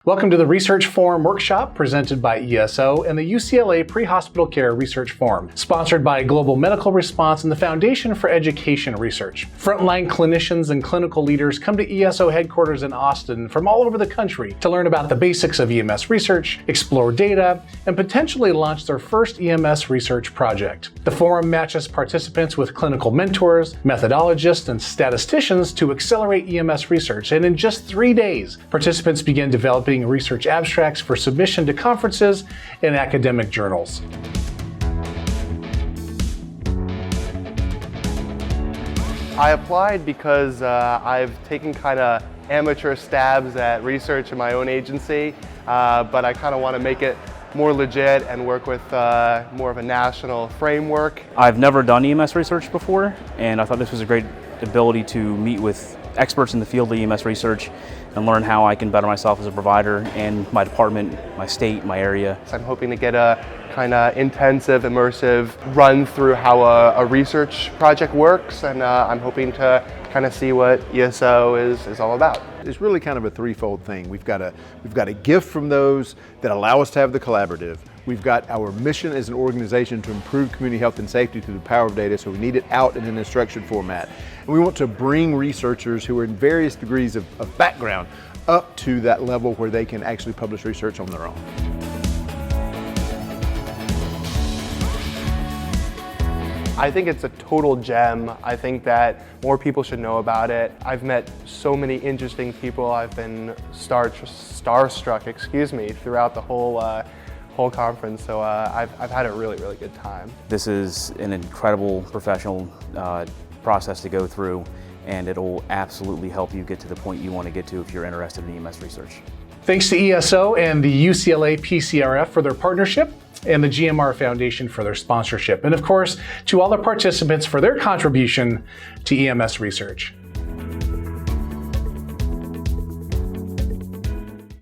Welcome to the Research Forum Workshop presented by ESO and the UCLA Pre-Hospital Care Research Forum, sponsored by Global Medical Response and the Foundation for Education Research. Frontline clinicians and clinical leaders come to ESO headquarters in Austin from all over the country to learn about the basics of EMS research, explore data, and potentially launch their first EMS research project. The forum matches participants with clinical mentors, methodologists, and statisticians to accelerate EMS research, and in just 3 days, participants begin developing research abstracts for submission to conferences and academic journals. I applied because I've taken kind of amateur stabs at research in my own agency, but I kind of want to make it more legit and work with more of a national framework. I've never done EMS research before, and I thought this was a great ability to meet with experts in the field of EMS research and learn how I can better myself as a provider and my department, my state, my area. I'm hoping to get a kind of intensive, immersive run through how a research project works, and I'm hoping to kind of see what ESO is all about. It's really kind of a threefold thing. We've got a gift from those that allow us to have the collaborative. We've got our mission as an organization to improve community health and safety through the power of data, so we need it out in an instruction format. And we want to bring researchers who are in various degrees of background up to that level where they can actually publish research on their own. I think it's a total gem. I think that more people should know about it. I've met so many interesting people. I've been starstruck, throughout the whole conference. So I've had a really good time. This is an incredible professional process to go through, and it'll absolutely help you get to the point you want to get to if you're interested in EMS research. Thanks to ESO and the UCLA PCRF for their partnership, and the GMR Foundation for their sponsorship, and of course, to all the participants for their contribution to EMS research.